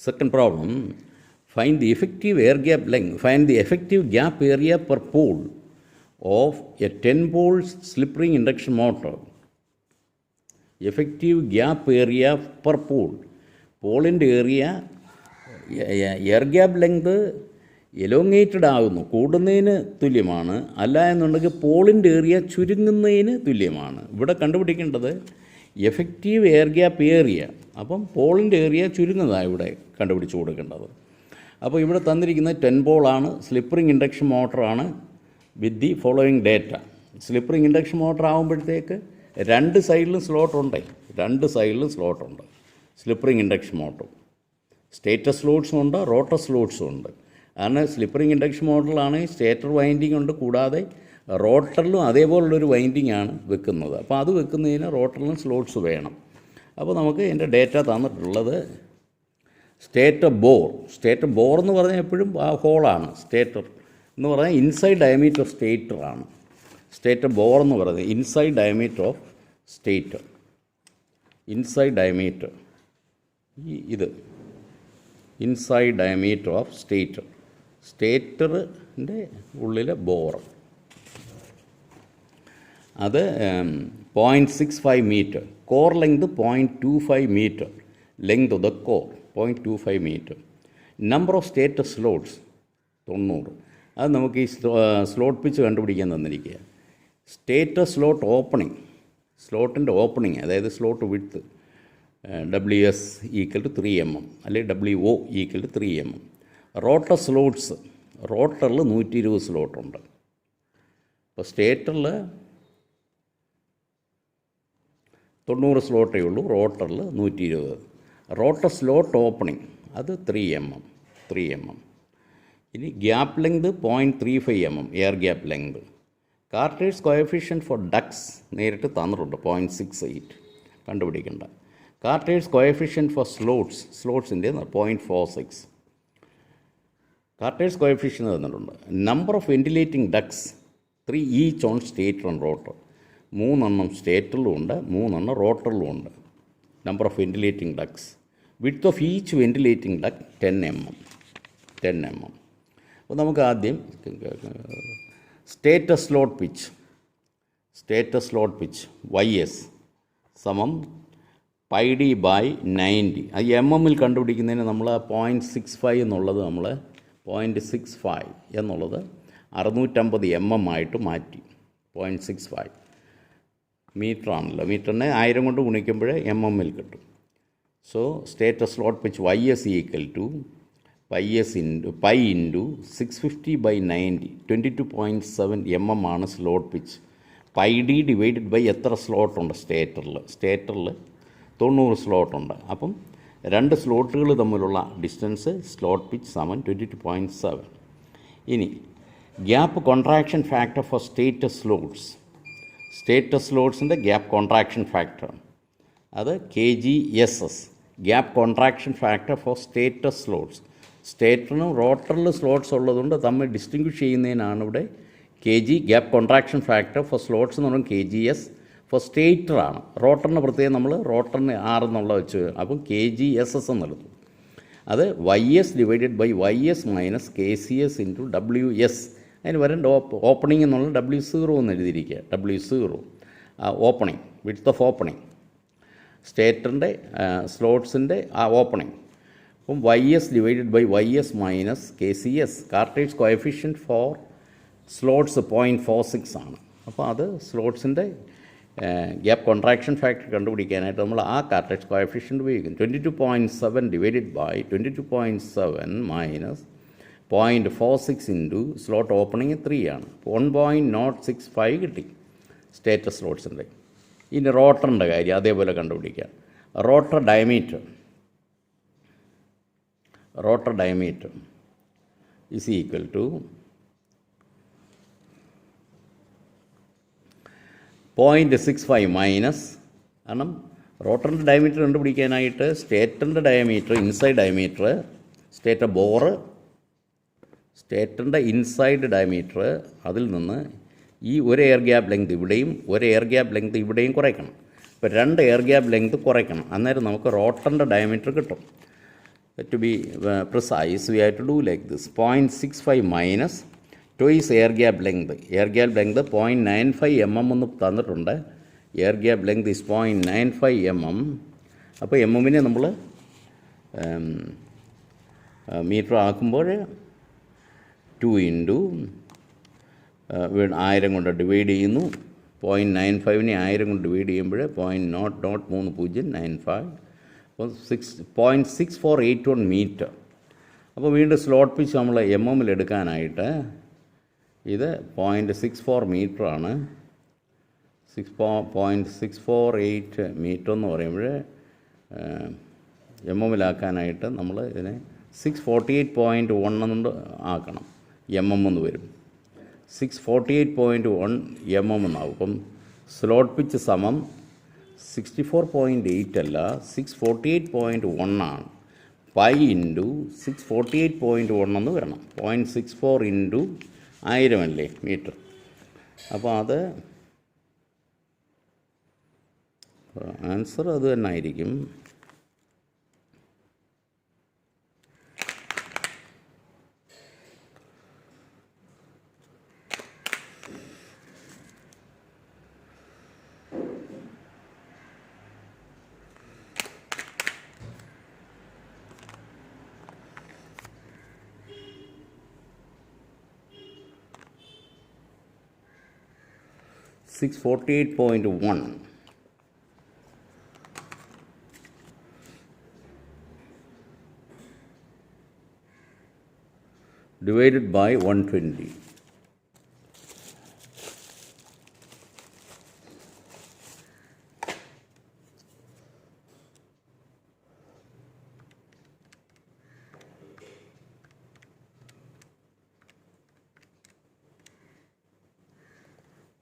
Second problem, find the effective air gap length, find the effective gap area per pole of a 10-pole slip ring induction motor. Effective gap area per pole. പോളിൻ്റെ area air gap length elongated ആകുന്നു, കൂടുന്നതിന് തുല്യമാണ്. അല്ല എന്നുണ്ടെങ്കിൽ പോളിൻ്റെ area ചുരുങ്ങുന്നതിന് തുല്യമാണ്. ഇവിടെ കണ്ടുപിടിക്കേണ്ടത് effective air gap area. അപ്പം പോളിൻ്റെ ഏരിയ ചുരുങ്ങുന്നതാണ് ഇവിടെ കണ്ടുപിടിച്ച് കൊടുക്കേണ്ടത്. അപ്പോൾ ഇവിടെ തന്നിരിക്കുന്നത് 10 പോളാണ്, സ്ലിപ്പ് റിംഗ് ഇൻഡക്ഷൻ മോട്ടറാണ് with the following data. Slip ring induction motor ആകുമ്പോഴത്തേക്ക് രണ്ട് സൈഡിലും സ്ലോട്ടുണ്ട്, slip ring induction motor. Stator സ്ലോട്ട്സും ഉണ്ട്, റോട്ടർ സ്ലോട്ട്സും ഉണ്ട്. കാരണം സ്ലിപ്പ് റിംഗ് ഇൻഡക്ഷൻ മോട്ടറിലാണെങ്കിൽ സ്റ്റേറ്റർ വൈൻഡിങ് ഉണ്ട്, കൂടാതെ റോട്ടറിലും അതേപോലുള്ളൊരു വൈൻഡിങ് ആണ് വെക്കുന്നത്. അപ്പോൾ അത് വെക്കുന്നതിന് റോട്ടറിലും സ്ലോട്ട്സ് വേണം. അപ്പോൾ നമുക്ക് എൻ്റെ ഡേറ്റ തന്നിട്ടുള്ളത് സ്റ്റേറ്റർ ബോർ എന്ന് പറഞ്ഞാൽ എപ്പോഴും ആ ഹോളാണ്. സ്റ്റേറ്റർ എന്ന് പറഞ്ഞാൽ ഇൻസൈഡ് ഡയമീറ്റർ ഓഫ് സ്റ്റേറ്ററാണ്. സ്റ്റേറ്റർ ബോർ എന്ന് പറയുന്നത് inside diameter of stator, inside diameter, ഇത് ഇൻസൈഡ് ഡയമീറ്റർ ഓഫ് സ്റ്റേറ്റർ, സ്റ്റേറ്ററിൻ്റെ ഉള്ളിലെ ബോർ. അത് 0.65 metre. Core length 0.25 metre. Length of the core 0.25 metre. Number of stator slots 90. അത് നമുക്ക് ഈ സ്ലോട്ട് പിച്ച് കണ്ടുപിടിക്കാൻ തന്നിരിക്കുക. സ്റ്റേറ്റർ സ്ലോട്ട് ഓപ്പണിംഗ്, സ്ലോട്ടിൻ്റെ ഓപ്പണിംഗ്, അതായത് സ്ലോട്ട് വിഡ്ത്ത് WS = 3 mm അല്ലെങ്കിൽ WO = 3 mm. Rotor slots, റോട്ടറിൽ 120 സ്ലോട്ടുണ്ട്. ഇപ്പോൾ സ്റ്റേറ്ററിൽ 90 സ്ലോട്ടേ ഉള്ളൂ, റോട്ടറിൽ 120. റോട്ടർ സ്ലോട്ട് ഓപ്പണിംഗ് അത് 3 mm. ഇനി gap length 0.35 mm, air gap length. Carter's coefficient for ducts നേരിട്ട് തന്നിട്ടുണ്ട് 0.68, കണ്ടുപിടിക്കേണ്ട. കാർട്ടേഴ്സ് കോഎഫിഷ്യൻറ്റ് ഫോർ സ്ലോട്ട്സിൻ്റെ 0.46. കാർട്ടേഴ്സ് കോഎഫിഷ്യൻറ്റ് തന്നിട്ടുണ്ട്. Number of ventilating ducts 3 each on stator and rotor. 3 എണ്ണം സ്റ്റേറ്ററിലും ഉണ്ട്, 3 എണ്ണം റോട്ടറിലും ഉണ്ട്. Number of ventilating ducts. Width of each ventilating duct 10 mm. അപ്പോൾ നമുക്ക് ആദ്യം സ്റ്റേറ്റർ സ്ലോട്ട് പിച്ച് YS സമം πD/90. അത് MM-ൽ കണ്ടുപിടിക്കുന്നതിന് നമ്മൾ 0.65 എന്നുള്ളത് 650 mm ആയിട്ട് മാറ്റി. 0.65 മീറ്റർ ആണല്ലോ, മീറ്ററിനെ 1000 കൊണ്ട് ഗുണിക്കുമ്പോൾ MM-ൽ കിട്ടും. So stator slot pitch YS = π × 650/90, 22.7 mm ആണ് സ്ലോട്ട് പിച്ച്. πD / എത്ര സ്ലോട്ടുണ്ട് സ്റ്റേറ്ററിൽ 90 സ്ലോട്ടുണ്ട്. അപ്പം 2 സ്ലോട്ടുകൾ തമ്മിലുള്ള ഡിസ്റ്റൻസ് സ്ലോട്ട് പിച്ച് സമം 22.7. ഇനി ഗ്യാപ്പ് കോൺട്രാക്ഷൻ ഫാക്ടർ ഫോർ സ്റ്റേറ്റർ സ്ലോട്ട്സിൻ്റെ ഗ്യാപ്പ് കോൺട്രാക്ഷൻ ഫാക്ടർ അത് KGSS, gap contraction factor for stator slots. സ്റ്റേറ്ററിനും റോട്ടറിലും സ്ലോട്ട്സ് ഉള്ളതുകൊണ്ട് തമ്മിൽ ഡിസ്റ്റിങ്വിഷ് ചെയ്യുന്നതിനാണ് ഇവിടെ KG, gap contraction factor for slots എന്ന് പറയുമ്പോൾ KGS ഫോർ സ്റ്റേറ്ററാണ്. റോട്ടറിന് പ്രത്യേകം നമ്മൾ റോട്ടറിന് 6 എന്നുള്ള വെച്ച്, അപ്പം KGSS എന്നെടുത്തു. അത് YS / YS - KCS × WS. അതിന് വരേണ്ട ഓപ്പണിംഗ് എന്നുള്ള W0 എന്ന് എഴുതിയിരിക്കുക. W0 opening, width of opening, സ്റ്റേറ്ററിൻ്റെ സ്ലോട്ട്സിൻ്റെ ആ ഓപ്പണിംഗ്. അപ്പം YS / YS - KCS. Carter's coefficient for slots 0.46 ആണ്. അപ്പോൾ അത് സ്ലോട്ട്സിൻ്റെ ഗ്യാപ്പ് കോൺട്രാക്ഷൻ ഫാക്ടർ കണ്ടുപിടിക്കാനായിട്ട് നമ്മൾ ആ കാർട്ടേഴ്സ് കോഎഫിഷ്യൻറ്റ് ഉപയോഗിക്കും. 22.7 / 22.7 - 0.46 × സ്ലോട്ട് ഓപ്പണിംഗ് 3 ആണ്. 1.065 കിട്ടി സ്റ്റേറ്റർ സ്ലോട്ട്സിൻ്റെ. ഇനി റോട്ടറിൻ്റെ കാര്യം അതേപോലെ കണ്ടുപിടിക്കാം. Rotor diameter is equal to 0.65 minus, കാരണം റോട്ടറിൻ്റെ ഡയമീറ്റർ കണ്ടുപിടിക്കാനായിട്ട് സ്റ്റേറ്ററിൻ്റെ diameter, inside diameter, stator bore, സ്റ്റേറ്ററിൻ്റെ ഇൻസൈഡ് ഡയമീറ്റർ, അതിൽ നിന്ന് ഈ ഒരു എയർ ഗ്യാപ്പ് ലെങ്ത് ഇവിടെയും ഒരു എയർ ഗ്യാപ്പ് ലെങ്ത് ഇവിടെയും കുറയ്ക്കണം. ഇപ്പോൾ 2 എയർ ഗ്യാപ്പ് ലെങ്ത് കുറയ്ക്കണം. അന്നേരം നമുക്ക് റോട്ടറിൻ്റെ ഡയമീറ്റർ കിട്ടും. to be precise, we have to do like this. 0.65 minus twice air gap length. Air gap length 0.95 mm എന്ന് തന്നിട്ടുണ്ട്. Air gap length is 0.95 mm. അപ്പോൾ എമ്മിനെ നമ്മൾ മീറ്റർ ആക്കുമ്പോൾ 2 ഇൻറ്റു 1000 കൊണ്ട് ഡിവൈഡ് ചെയ്യുന്നു. 0.95നെ 1000 കൊണ്ട് ഡിവൈഡ് ചെയ്യുമ്പോൾ 0.003095, അപ്പോൾ 0.6481 മീറ്റർ. അപ്പോൾ വീണ്ടും സ്ലോട്ട് പിച്ച് നമ്മൾ എമ്മിൽ എടുക്കാനായിട്ട് ഇത് 0.64 മീറ്ററാണ്. 0.648 മീറ്റർ എന്ന് പറയുമ്പോൾ എമ്മിലാക്കാനായിട്ട് നമ്മൾ ഇതിനെ 648.1 കൊണ്ട് ആക്കണം. എന്ന് വരും. 648.1 എന്നാവും. അപ്പം സ്ലോട്ട് പിച്ച് സമം 64.8 അല്ല, 648.1 ആണ്. 5 ഇൻറ്റു 648.1 എന്ന് വരണം. 0.64 ഇൻറ്റു 1000 അല്ലേ മീറ്റർ. അപ്പോൾ അത് ആൻസർ അത് തന്നെ ആയിരിക്കും. $648.1 divided by 120.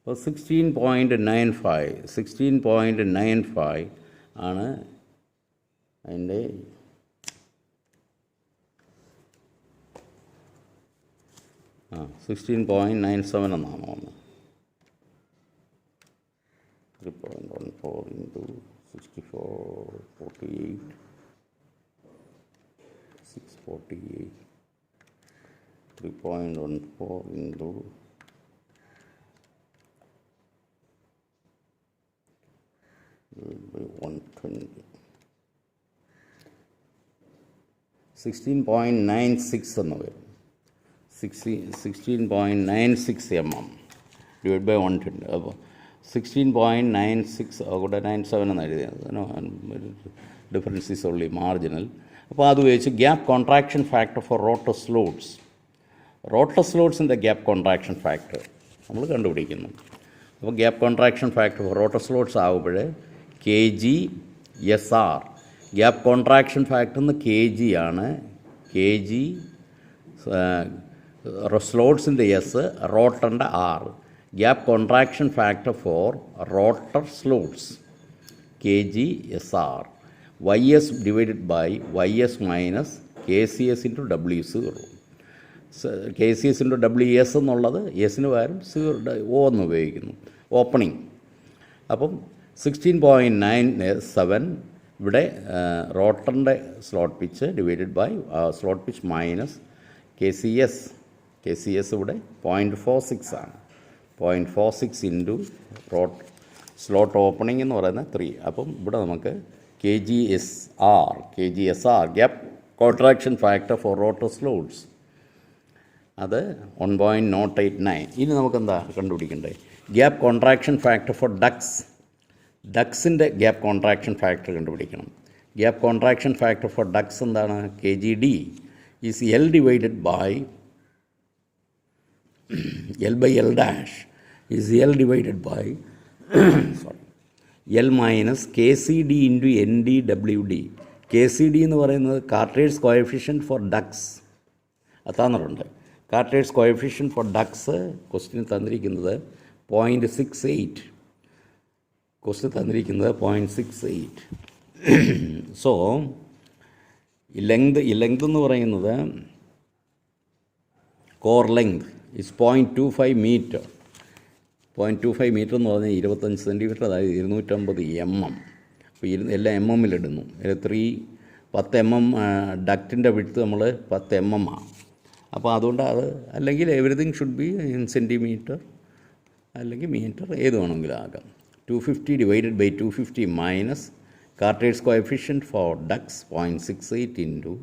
അപ്പോൾ 16.95 ആണ് അതിൻ്റെ ആ 16.97 എന്നാണ് വന്നത്. 3.14 ഇൻറ്റു 64 48 648 3.14 ഇൻറ്റു 120 16.96 എന്ന് വരും. 16.96 mm ഡിവൈഡ് ബൈ 120. അപ്പോൾ 16.96 കൂടെ 97 എന്ന് എഴുതിയത്. Difference is only marginal. അപ്പോൾ അത് ഉപയോഗിച്ച് gap contraction factor for rotor slots. Rotor സ്ലോട്ട്സിൻ്റെ ഗ്യാപ്പ് കോൺട്രാക്ഷൻ ഫാക്ടർ നമ്മൾ കണ്ടുപിടിക്കുന്നു. അപ്പോൾ gap contraction factor for rotor slots ആകുമ്പോൾ kg/s/r. ഗ്യാപ്പ് കോൺട്രാക്ഷൻ ഫാക്ടർ എന്ന് kg ആണ്. kg സ്ലോട്ട്സിൻ്റെ എസ്, റോട്ടറിൻ്റെ R. Gap contraction factor for rotor slots kg/s/r. ys divided by ys minus kcs into W0. kcs into WS എന്നുള്ളത് എസിന് പകരം 0 എന്ന് ഉപയോഗിക്കുന്നു. ഓപ്പണിംഗ്. അപ്പം 16.97 ഇവിടെ റോട്ടറിൻ്റെ slot pitch divided by slot pitch minus kcs ഇവിടെ 0.46 ആണ്. 0.46 ഇൻറ്റു സ്ലോട്ട് ഓപ്പണിംഗ് എന്ന് പറയുന്നത് 3. അപ്പം ഇവിടെ നമുക്ക് kg/s/r gap contraction factor for rotor slots അത് 1.089. ഇനി നമുക്കെന്താ കണ്ടുപിടിക്കണ്ടേ? ഗ്യാപ്പ് കോൺട്രാക്ഷൻ ഫാക്ടർ ഫോർ ഡക്സിൻ്റെ ഗ്യാപ്പ് കോൺട്രാക്ഷൻ ഫാക്ടർ കണ്ടുപിടിക്കണം. Gap contraction factor for ducts എന്താണ്? kgd is L divided by L dash is L divided by L minus kcd into NdWd. kcd എന്ന് പറയുന്നത് Carter's coefficient for ducts തന്നിട്ടുണ്ട്. Carter's coefficient for ducts question തന്നിരിക്കുന്നത് 0.68. Question തന്നിരിക്കുന്നത് 0.68. So ഈ length എന്ന് പറയുന്നത് core length is 0.25 metre. 0.25 metre എന്ന് പറഞ്ഞാൽ 25 സെൻറ്റിമീറ്റർ, അതായത് 250 mm. അപ്പോൾ എല്ലാം mmലിടുന്നു. 3 10 mm ഡക്റ്റിൻ്റെ വിഡ്ത്ത് നമ്മൾ 10 mm ആണ്. അപ്പോൾ അതുകൊണ്ട് അത് അല്ലെങ്കിൽ everything should be in centimetre അല്ലെങ്കിൽ മീറ്റർ ഏത് വേണമെങ്കിലും ആകാം. 250 divided by 250 minus Carter's coefficient for ducts 0.68 into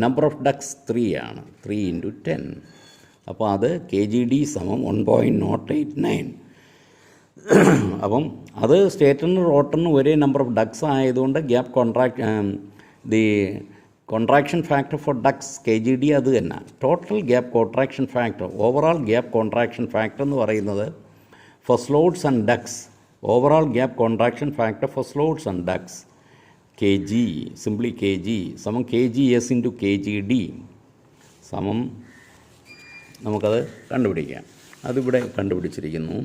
number of ducts 3 ആണ്, 3 ഇൻറ്റു 10. അപ്പോൾ അത് KGD സമം 1.089. അപ്പം അത് സ്റ്റേറ്ററിനും റോട്ടറിനും ഒരേ നമ്പർ ഓഫ് ഡക്സ് ആയതുകൊണ്ട് the contraction factor for ducts KGD അത് തന്നെ. Total gap contraction factor, overall gap contraction factor എന്ന് പറയുന്നത് for slots and ducts, overall gap contraction factor for slots and ducts KG, simply KG സമം KGS into KGD സമം നമുക്കത് കണ്ടുപിടിക്കാം. അതിവിടെ കണ്ടുപിടിച്ചിരിക്കുന്നു.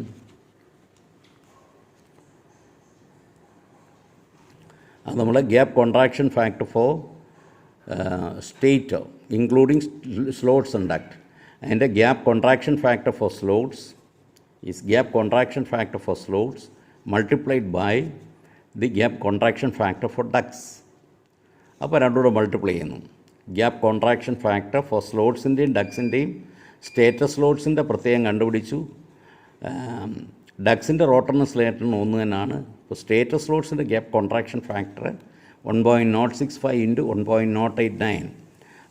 അത് നമ്മൾ gap contraction factor for stator including slots and duct. അതിൻ്റെ gap contraction factor for slots is gap contraction factor for slots multiplied by the gap contraction factor for ducts. അപ്പോൾ രണ്ടുകൂടെ മൾട്ടിപ്ലൈ ചെയ്യുന്നു. ഗ്യാപ്പ് കോൺട്രാക്ഷൻ ഫാക്ടർ ഫോർ സ്ലോട്ട്സിൻ്റെയും ഡക്സിൻ്റെയും stator സ്ലോട്ട്സിൻ്റെ പ്രത്യേകം കണ്ടുപിടിച്ചു. ഡക്സിൻ്റെ റോട്ടറിനും സ്ലേറ്ററിനും ഒന്ന് തന്നെയാണ്. ഇപ്പോൾ സ്റ്റേറ്റർ സ്ലോട്ട്സിൻ്റെ ഗ്യാപ്പ് കോൺട്രാക്ഷൻ ഫാക്ടർ 1.065 ഇൻറ്റു 1.089.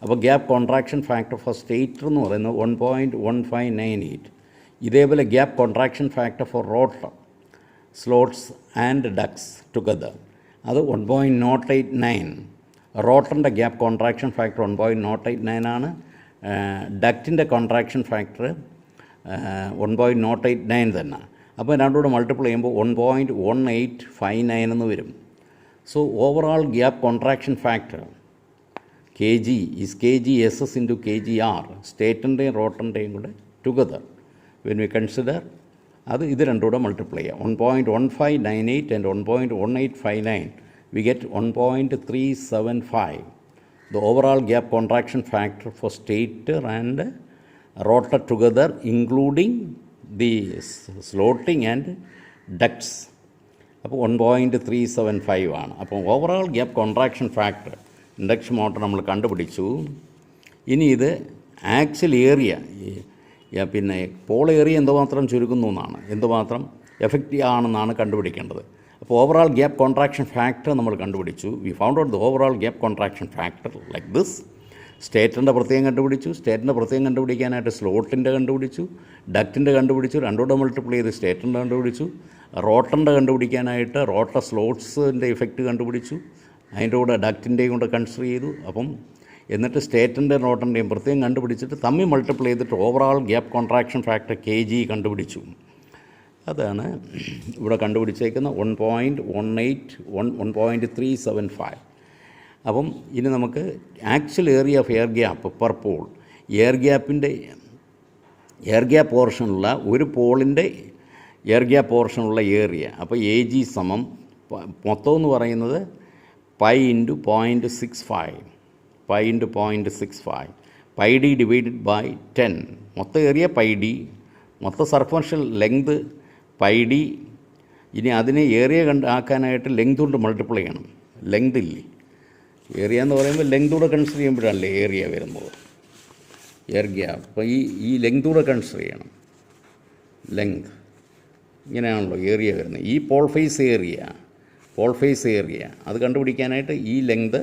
അപ്പോൾ gap contraction factor for stator എന്ന് പറയുന്നത് 1.1598. ഇതേപോലെ gap contraction factor for rotor slots and ducts together അത് 1.089. റോട്ടറിൻ്റെ ഗ്യാപ്പ് കോൺട്രാക്ഷൻ ഫാക്ടർ 1.089 ആണ്. ഡക്റ്റിൻ്റെ കോൺട്രാക്ഷൻ ഫാക്ടർ 1.089 തന്നെ. അപ്പോൾ രണ്ടുകൂടെ മൾട്ടിപ്ലൈ ചെയ്യുമ്പോൾ 1.1859 എന്ന് വരും. So overall gap contraction factor KG is KGSS into KGR, സ്റ്റേറ്ററിൻ്റെയും റോട്ടറിൻ്റെയും കൂടെ ടുഗദർ വെൻ വി കൺസിഡർ അത് ഇത് രണ്ടുകൂടെ മൾട്ടിപ്ലൈ ചെയ്യാം. 1.1598 and 1.1859 we get 1.375. The overall gap contraction factor for stator and rotor together including the slotting and ducts അപ്പോൾ 1.375 ആണ്. അപ്പോൾ overall gap contraction factor induction motor നമ്മൾ കണ്ടുപിടിച്ചു. ഇനി ഇത് ആക്ച്വൽ ഏരിയ, പിന്നെ പോൾ ഏരിയ എന്തുമാത്രം ചുരുക്കുന്നു എന്നാണ്, എന്തുമാത്രം എഫക്റ്റീവ് ആണെന്നാണ് കണ്ടുപിടിക്കേണ്ടത്. അപ്പോൾ ഓവറാൾ ഗ്യാപ്പ് കോൺട്രാക്ഷൻ ഫാക്ടർ നമ്മൾ കണ്ടുപിടിച്ചു. We found out the overall gap contraction factor like this. സ്റ്റേറ്ററിൻ്റെ പ്രത്യേകം കണ്ടുപിടിച്ചു. സ്റ്റേറ്ററിൻ്റെ പ്രത്യേകം കണ്ടുപിടിക്കാനായിട്ട് സ്ലോട്ടിൻ്റെ കണ്ടുപിടിച്ചു, ഡക്റ്റിൻ്റെ കണ്ടുപിടിച്ചു, രണ്ടുകൂടെ മൾട്ടിപ്ലൈ ചെയ്ത് സ്റ്റേറ്ററിൻ്റെ കണ്ടുപിടിച്ചു. റോട്ടറിൻ്റെ കണ്ടുപിടിക്കാനായിട്ട് റോട്ടർ സ്ലോട്ട്സിൻ്റെ ഇഫക്റ്റ് കണ്ടുപിടിച്ചു, അതിൻ്റെ കൂടെ ഡക്റ്റിൻ്റെയും കൂടെ കൺസിഡർ ചെയ്തു. അപ്പം എന്നിട്ട് സ്റ്റേറ്ററിൻ്റെയും റോട്ടറിൻ്റെയും പ്രത്യേകം കണ്ടുപിടിച്ചിട്ട് തമ്മിൽ മൾട്ടിപ്ലൈ ചെയ്തിട്ട് overall gap contraction factor KG കണ്ടുപിടിച്ചു. അതാണ് ഇവിടെ കണ്ടുപിടിച്ചേക്കുന്ന 1.375. അപ്പം ഇനി നമുക്ക് actual area of air gap per pole, air gap പോർഷനുള്ള ഒരു പോളിൻ്റെ എയർ ഗ്യാപ്പ് പോർഷനുള്ള ഏരിയ. അപ്പോൾ AG സമം മൊത്തം എന്ന് പറയുന്നത് pi into 0.65, pi into 0.65, pi D divided by 10. മൊത്തം ഏരിയ പൈ ഡി, മൊത്തം സർഫൻഷ്യൽ ലെങ്ത് പൈ ഡി. ഇനി അതിനെ ഏരിയ ആക്കാനായിട്ട് ലെങ്ത് കൊണ്ട് മൾട്ടിപ്ലൈ ചെയ്യണം. ലെങ്ത് ഇല്ലേ, ഏരിയ എന്ന് പറയുമ്പോൾ ലെങ്ത് കൂടെ കൺസിഡർ ചെയ്യുമ്പോഴല്ലേ ഏരിയ വരുമ്പോൾ എയർ ഗ്യാപ്പ്. അപ്പോൾ ഈ ലെങ്ത് കൂടെ കൺസിഡർ ചെയ്യണം. ലെങ്ത് ഇങ്ങനെയാണല്ലോ ഏരിയ വരുന്നത്. ഈ പോൾ ഫേസ് ഏരിയ അത് കണ്ടുപിടിക്കാനായിട്ട് ഈ ലെങ്ത്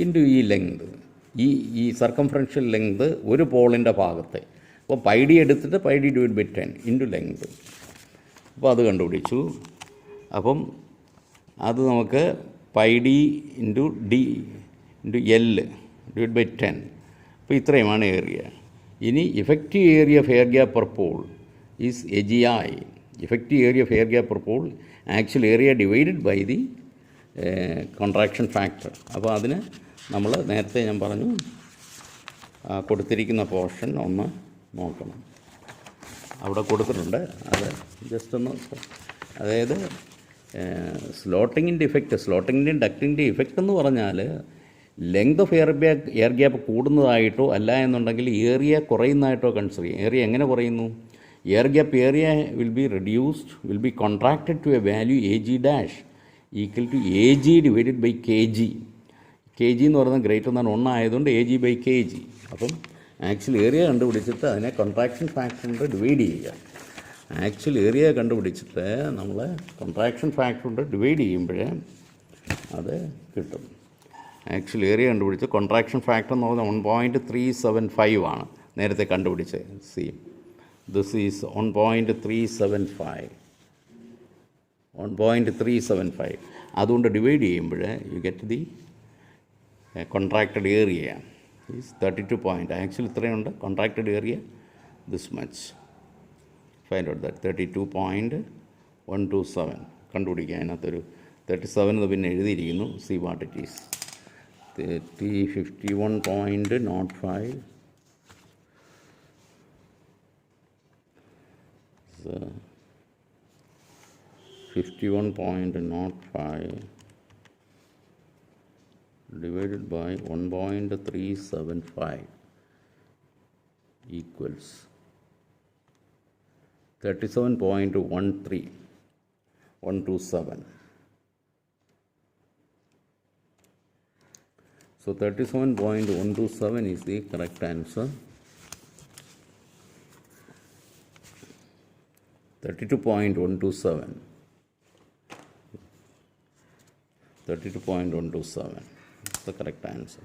ഇൻറ്റു ഈ ലെങ്ത്, ഈ സർക്കംഫറൻഷ്യൽ ലെങ്ത് ഒരു പോളിൻ്റെ ഭാഗത്തെ. അപ്പോൾ പൈ ഡി എടുത്തിട്ട് pi D divide by 10 into length. അപ്പോൾ അത് കണ്ടുപിടിച്ചു. അപ്പം അത് നമുക്ക് pi D into D into L divide by 10. അപ്പോൾ ഇത്രയുമാണ് ഏരിയ. ഇനി effective area of air gap per pole is AGI. Effective area of air gap per pole actual area divided by the contraction factor. അപ്പോൾ അതിന് നമ്മൾ നേരത്തെ ഞാൻ പറഞ്ഞു കൊടുത്തിരിക്കുന്ന പോർഷൻ ഒന്ന് നോക്കണം. അവിടെ കൊടുത്തിട്ടുണ്ട്, അത് ജസ്റ്റ് ഒന്ന്. അതായത് സ്ലോട്ടിങ്ങിൻ്റെ ഡക്റ്റിൻ്റെ ഇഫക്റ്റ് എന്ന് പറഞ്ഞാൽ ലെങ്ത് ഓഫ് എയർ ഗ്യാപ്പ് കൂടുന്നതായിട്ടോ അല്ല എന്നുണ്ടെങ്കിൽ ഏരിയ കുറയുന്നതായിട്ടോ കൺസിഡർ ചെയ്യും. ഏരിയ എങ്ങനെ കുറയുന്നു? Air gap area will be contracted to a value AG' equal to AG divided by KG. K G എന്ന് പറയുന്നത് ഗ്രേറ്റർ ദാൻ 1 ആയതുകൊണ്ട് A G by K G. അപ്പം ആക്ച്വൽ ഏരിയ കണ്ടുപിടിച്ചിട്ട് അതിനെ കോൺട്രാക്ഷൻ ഫാക്ടർ കൊണ്ട് ഡിവൈഡ് ചെയ്യുക. ആക്ച്വൽ ഏരിയ കണ്ടുപിടിച്ചിട്ട് നമ്മൾ കോൺട്രാക്ഷൻ ഫാക്ടർ കൊണ്ട് ഡിവൈഡ് ചെയ്യുമ്പോഴേ അത് കിട്ടും. ആക്ച്വൽ ഏരിയ കണ്ടുപിടിച്ച് കോൺട്രാക്ഷൻ ഫാക്ടർ എന്ന് പറഞ്ഞാൽ 1.375 ആണ് നേരത്തെ കണ്ടുപിടിച്ചത്. See this is 1.375. അതുകൊണ്ട് ഡിവൈഡ് ചെയ്യുമ്പോൾ you get the contracted area is 32 point. Actually ഇത്രയുണ്ട് contracted area this much. Find out that 32.127 കണ്ടുപിടിക്കുക. അതിനകത്തൊരു 37 പിന്നെ എഴുതിയിരിക്കുന്നു. See what it is. 51.05 51.05 divided by 1.375 equals 37.13127. So 37.127 is the correct answer. 32.127 is the correct answer.